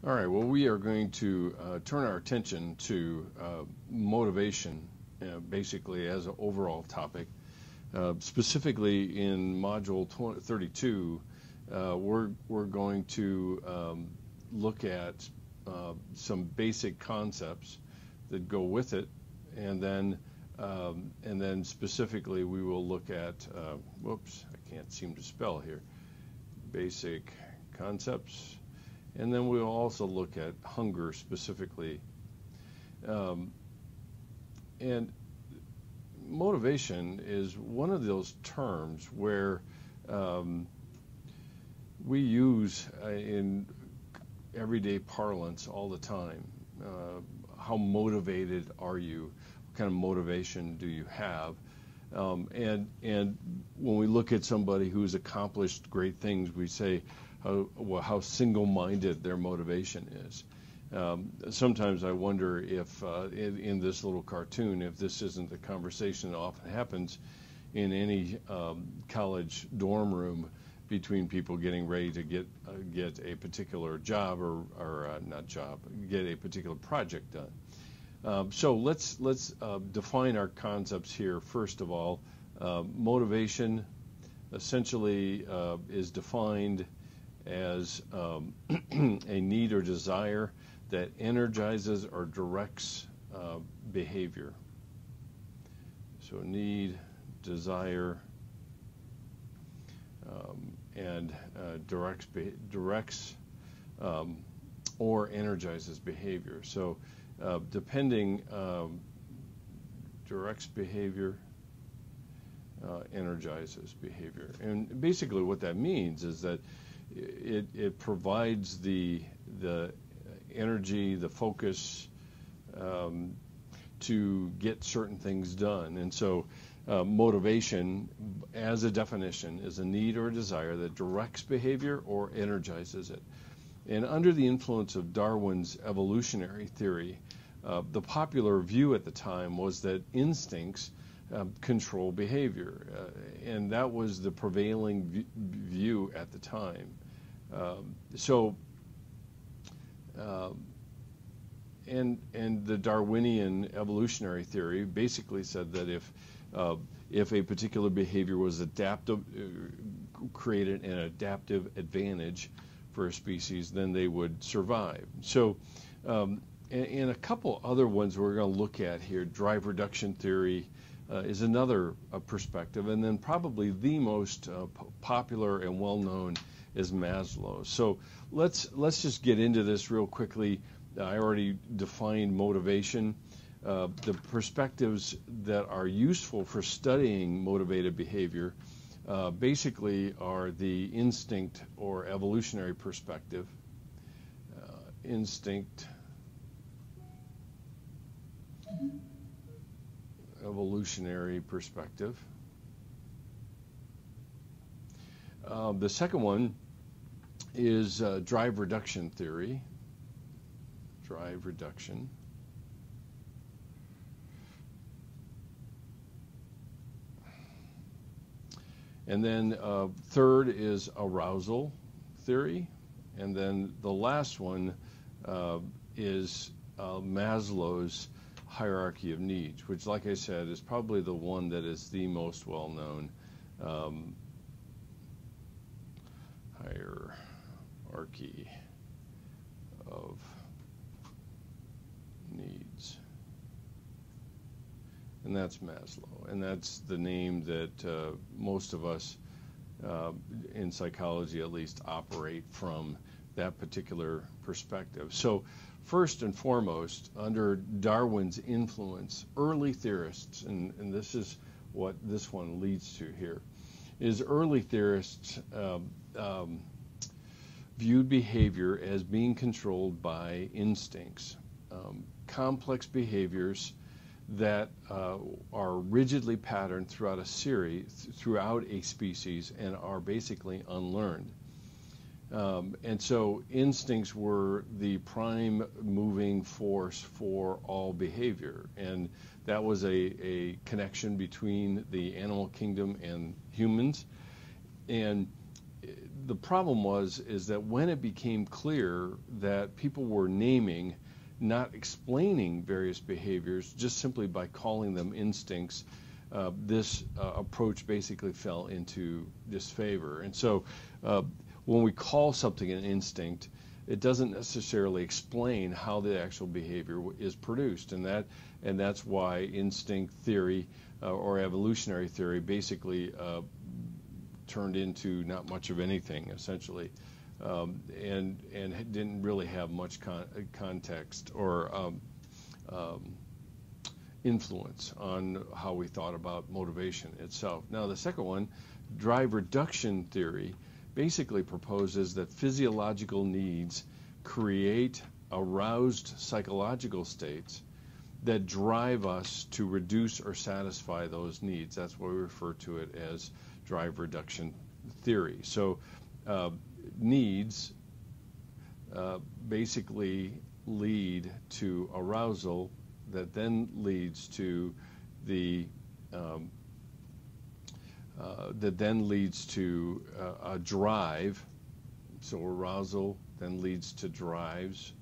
All right, well, we are going to turn our attention to motivation, basically as an overall topic. Specifically in Module 32, we're going to look at some basic concepts that go with it, and then specifically we will look at, whoops, I can't seem to spell here, basic concepts. And then we'll also look at hunger specifically. And motivation is one of those terms where we use in everyday parlance all the time. How motivated are you? What kind of motivation do you have? And when we look at somebody who's accomplished great things, we say, how single-minded their motivation is. Sometimes I wonder if in this little cartoon, if this isn't the conversation that often happens in any college dorm room between people getting ready to get a particular job or not job, get a particular project done. So let's define our concepts here. First of all, motivation essentially is defined as a need or desire that energizes or directs behavior. So need, desire, and directs or energizes behavior. So depending, directs behavior, energizes behavior. And basically what that means is that it provides the energy, the focus to get certain things done. And so motivation, as a definition, is a need or a desire that directs behavior or energizes it. And under the influence of Darwin's evolutionary theory, the popular view at the time was that instincts control behavior, and that was the prevailing view at the time. And the Darwinian evolutionary theory basically said that if a particular behavior was adaptive, created an adaptive advantage for a species, then they would survive. So, and a couple other ones we're going to look at here. Drive reduction theory is another perspective, and then probably the most popular and well-known is Maslow. So let's just get into this real quickly. I already defined motivation. The perspectives that are useful for studying motivated behavior basically are the instinct or evolutionary perspective. Instinct, evolutionary perspective. The second one is drive reduction theory. Drive reduction. And then third is arousal theory. And then the last one is Maslow's hierarchy of needs, which, like I said, is probably the one that is the most well-known hierarchy of needs. And that's Maslow, and that's the name that most of us in psychology at least operate from, that particular perspective. So first and foremost, under Darwin's influence, early theorists, and this is what this one leads to here, is early theorists viewed behavior as being controlled by instincts, complex behaviors that are rigidly patterned throughout a species, and are basically unlearned. And so instincts were the prime moving force for all behavior, and that was a connection between the animal kingdom and humans. And the problem is that when it became clear that people were naming, not explaining various behaviors, just simply by calling them instincts, this approach basically fell into disfavor. And so when we call something an instinct, it doesn't necessarily explain how the actual behavior is produced, and that's why instinct theory or evolutionary theory basically turned into not much of anything, essentially, and didn't really have much context or influence on how we thought about motivation itself. Now, the second one, drive reduction theory, basically proposes that physiological needs create aroused psychological states that drive us to reduce or satisfy those needs. That's why we refer to it as drive reduction theory. So needs basically lead to arousal that then leads to the a drive. So arousal then leads to drives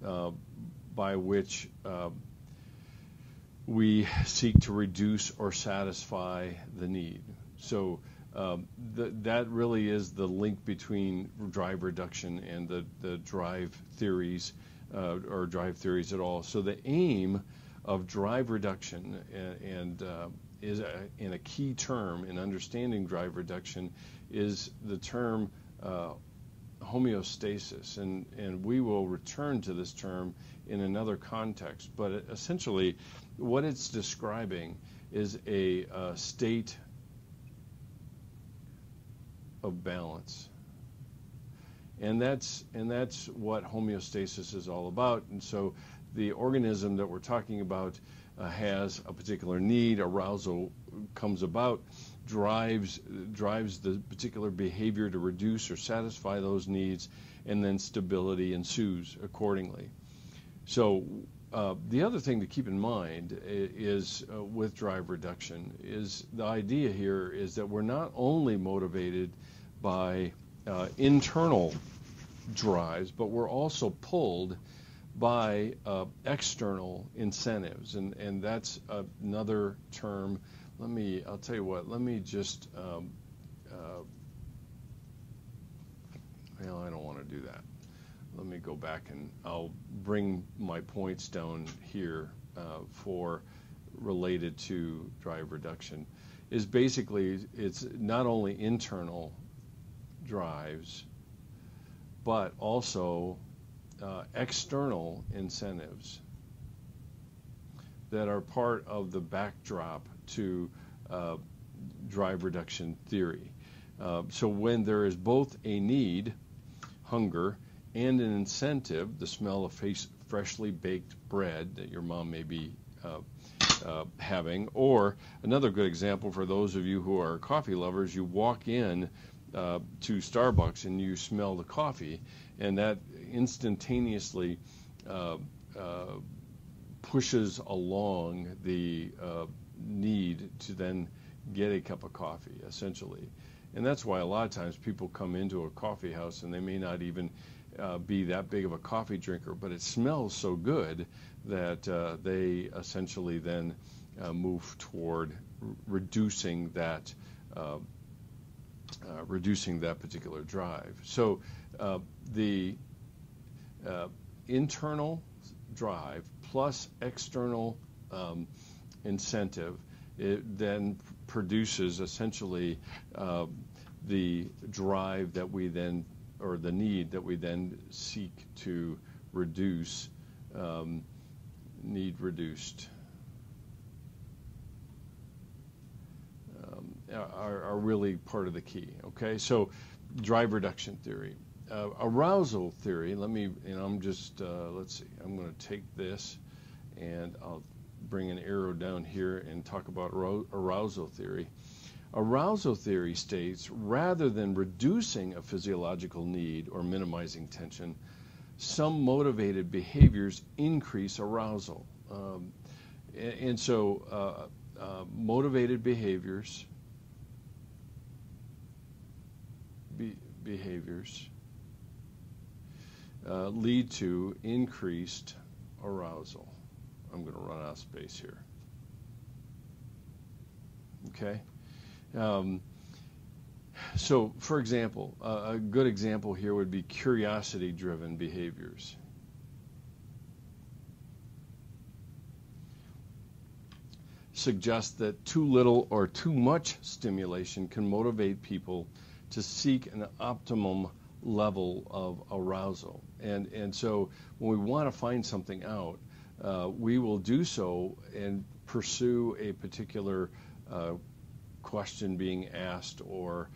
by which we seek to reduce or satisfy the need. So that really is the link between drive reduction and the drive theories or drive theories at all. So the aim of drive reduction is a key term in understanding drive reduction is the term homeostasis, and we will return to this term in another context, but essentially what it's describing is a state of balance, and that's what homeostasis is all about. And so the organism that we're talking about has a particular need, arousal comes about, drives the particular behavior to reduce or satisfy those needs, and then stability ensues accordingly. So the other thing to keep in mind is with drive reduction is the idea here is that we're not only motivated by internal drives, but we're also pulled by external incentives, and that's another term. I'll tell you what, let me just, well, I don't want to do that. Let me go back and I'll bring my points down here for related to drive reduction. Is basically, it's not only internal drives, but also external incentives that are part of the backdrop to drive reduction theory. So when there is both a need, hunger, and an incentive, the smell of freshly baked bread that your mom may be having, or another good example for those of you who are coffee lovers, you walk in to Starbucks and you smell the coffee, and that instantaneously pushes along the need to then get a cup of coffee, essentially. And that's why a lot of times people come into a coffee house and they may not even be that big of a coffee drinker, but it smells so good that they essentially then move toward reducing that particular drive. So the internal drive plus external incentive, it then produces essentially the drive that we then, or the need that we then seek to reduce, need reduced, are really part of the key. Okay, so drive reduction theory. Arousal theory, I'm just, let's see, I'm going to take this and I'll bring an arrow down here and talk about arousal theory. Arousal theory states, rather than reducing a physiological need or minimizing tension, some motivated behaviors increase arousal. And so motivated behaviors behaviors lead to increased arousal. I'm going to run out of space here. Okay? So, for example, a good example here would be curiosity-driven behaviors. Suggest that too little or too much stimulation can motivate people to seek an optimum level of arousal. And so when we want to find something out, we will do so and pursue a particular question being asked or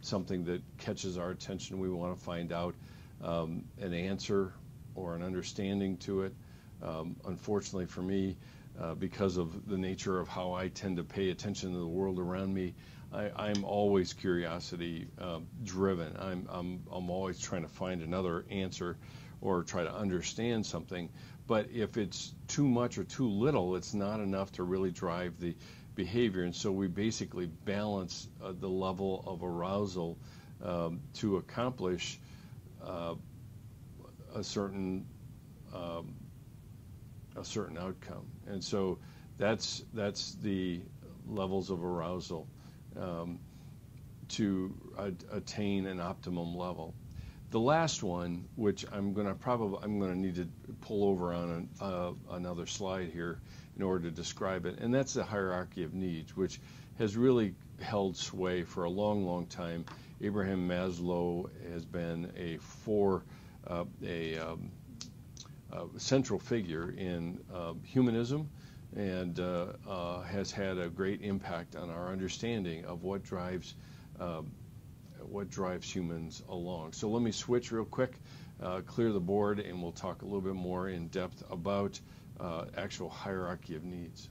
something that catches our attention. We want to find out an answer or an understanding to it. Unfortunately for me, because of the nature of how I tend to pay attention to the world around me, I'm always curiosity driven. I'm always trying to find another answer or try to understand something. But if it's too much or too little, it's not enough to really drive the behavior. And so we basically balance the level of arousal to accomplish a certain outcome. And so that's the levels of arousal to attain an optimum level. The last one, which I'm going to need to pull over on another slide here in order to describe it, and that's the hierarchy of needs, which has really held sway for a long, long time. Abraham Maslow has been a central figure in humanism, and has had a great impact on our understanding of what drives humans along. So let me switch real quick, clear the board, and we'll talk a little bit more in depth about actual hierarchy of needs.